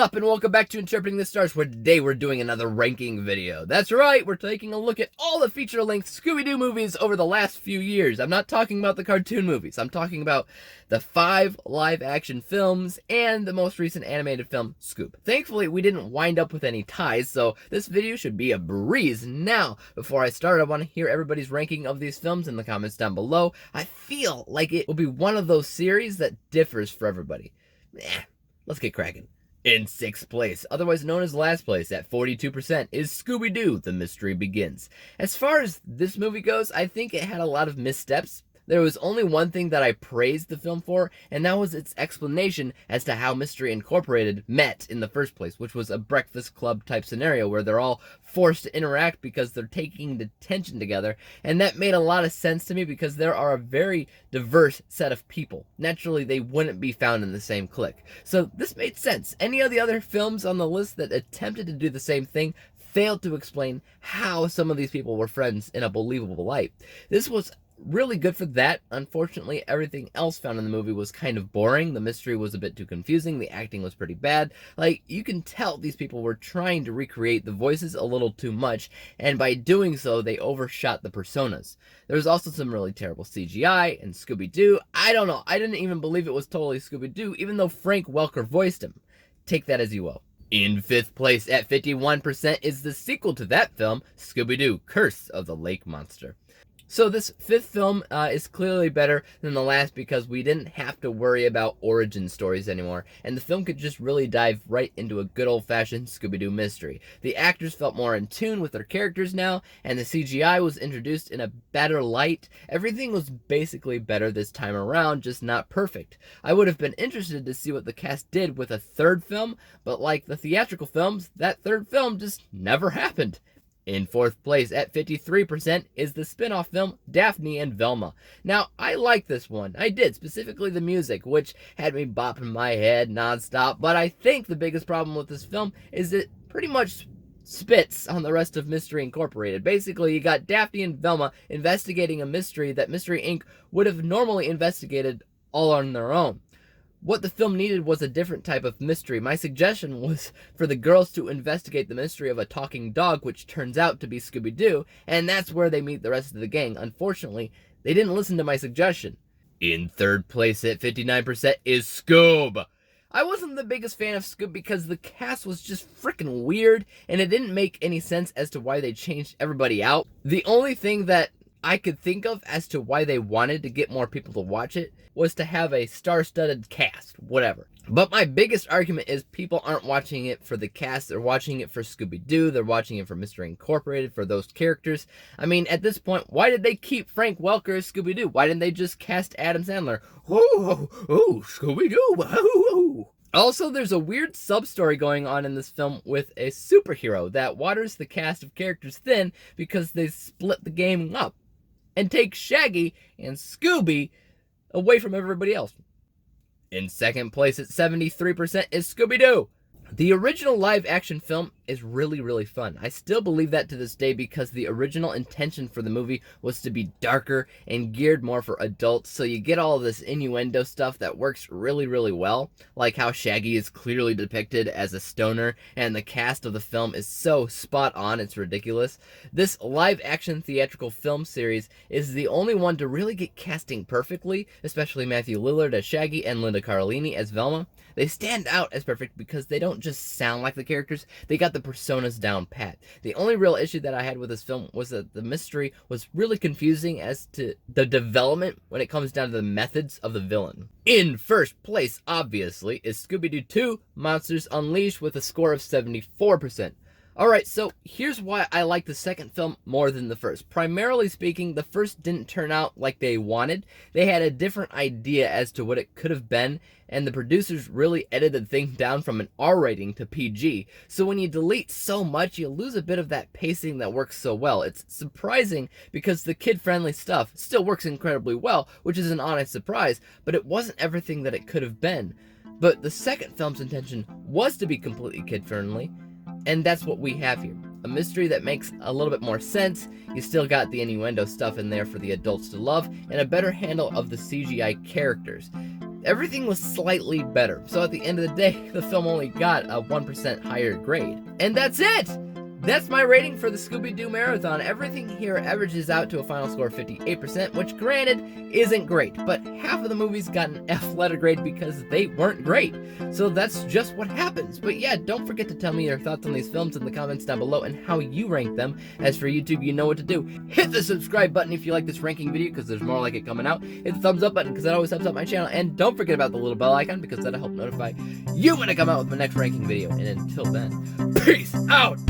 up, and welcome back to Interpreting the Stars, where today we're doing another ranking video. That's right, we're taking a look at all the feature-length Scooby-Doo movies over the last few years. I'm not talking about the cartoon movies. I'm talking about the 5 live-action films and the most recent animated film, Scoob. Thankfully, we didn't wind up with any ties, so this video should be a breeze. Now, before I start, I want to hear everybody's ranking of these films in the comments down below. I feel like it will be one of those series that differs for everybody. Let's get cracking. In 6th place, otherwise known as last place at 42%, is Scooby-Doo, The Mystery Begins. As far as this movie goes, I think it had a lot of missteps. There was only one thing that I praised the film for, and that was its explanation as to how Mystery Incorporated met in the first place, which was a Breakfast Club type scenario where they're all forced to interact because they're taking detention together, and that made a lot of sense to me because there are a very diverse set of people. Naturally, they wouldn't be found in the same clique. So this made sense. Any of the other films on the list that attempted to do the same thing failed to explain how some of these people were friends in a believable light. This was really good for that. Unfortunately, everything else found in the movie was kind of boring. The mystery was a bit too confusing. The acting was pretty bad. Like, you can tell these people were trying to recreate the voices a little too much, and by doing so, they overshot the personas. There was also some really terrible CGI, and Scooby-Doo, I don't know. I didn't even believe it was totally Scooby-Doo, even though Frank Welker voiced him. Take that as you will. In 5th place at 51% is the sequel to that film, Scooby-Doo, Curse of the Lake Monster. So this 5th film is clearly better than the last because we didn't have to worry about origin stories anymore, and the film could just really dive right into a good old-fashioned Scooby-Doo mystery. The actors felt more in tune with their characters now, and the CGI was introduced in a better light. Everything was basically better this time around, just not perfect. I would have been interested to see what the cast did with a 3rd film, but like the theatrical films, that 3rd film just never happened. In 4th place at 53% is the spin-off film Daphne and Velma. Now, I like this one. I did, specifically the music, which had me bopping my head nonstop, but I think the biggest problem with this film is it pretty much spits on the rest of Mystery Incorporated. Basically, you got Daphne and Velma investigating a mystery that Mystery Inc. would have normally investigated all on their own. What the film needed was a different type of mystery. My suggestion was for the girls to investigate the mystery of a talking dog, which turns out to be Scooby-Doo, and that's where they meet the rest of the gang. Unfortunately, they didn't listen to my suggestion. In 3rd place at 59% is Scoob. I wasn't the biggest fan of Scoob because the cast was just freaking weird, and it didn't make any sense as to why they changed everybody out. The only thing that I could think of as to why they wanted to get more people to watch it was to have a star-studded cast, whatever. But my biggest argument is people aren't watching it for the cast, they're watching it for Scooby-Doo, they're watching it for Mystery Incorporated, for those characters. I mean, at this point, why did they keep Frank Welker as Scooby-Doo? Why didn't they just cast Adam Sandler? Ooh, Scooby-Doo, ooh. Also, there's a weird sub-story going on in this film with a superhero that waters the cast of characters thin because they split the game up and take Shaggy and Scooby away from everybody else. In 2nd place at 73% is Scooby-Doo. The original live-action film is really, really fun. I still believe that to this day because the original intention for the movie was to be darker and geared more for adults, so you get all this innuendo stuff that works really, really well, like how Shaggy is clearly depicted as a stoner, and the cast of the film is so spot on, it's ridiculous. This live-action theatrical film series is the only one to really get casting perfectly, especially Matthew Lillard as Shaggy and Linda Cardellini as Velma. They stand out as perfect because they don't just sound like the characters, they got the personas down pat. The only real issue that I had with this film was that the mystery was really confusing as to the development when it comes down to the methods of the villain. In 1st place, obviously, is Scooby-Doo 2 Monsters Unleashed with a score of 74%. Alright, so here's why I like the 2nd film more than the 1st. Primarily speaking, the 1st didn't turn out like they wanted. They had a different idea as to what it could have been, and the producers really edited the thing down from an R rating to PG. So when you delete so much, you lose a bit of that pacing that works so well. It's surprising because the kid-friendly stuff still works incredibly well, which is an honest surprise, but it wasn't everything that it could have been. But the 2nd film's intention was to be completely kid-friendly, and that's what we have here. A mystery that makes a little bit more sense, you still got the innuendo stuff in there for the adults to love, and a better handle of the CGI characters. everything was slightly better. So at the end of the day, the film only got a 1% higher grade. And that's it! That's my rating for the Scooby-Doo Marathon. Everything here averages out to a final score of 58%, which granted isn't great, but half of the movies got an F letter grade because they weren't great. So that's just what happens. But yeah, don't forget to tell me your thoughts on these films in the comments down below and how you rank them. As for YouTube, you know what to do. Hit the subscribe button if you like this ranking video because there's more like it coming out. Hit the thumbs up button because that always helps out my channel. And don't forget about the little bell icon because that'll help notify you when I come out with my next ranking video. And until then, peace out!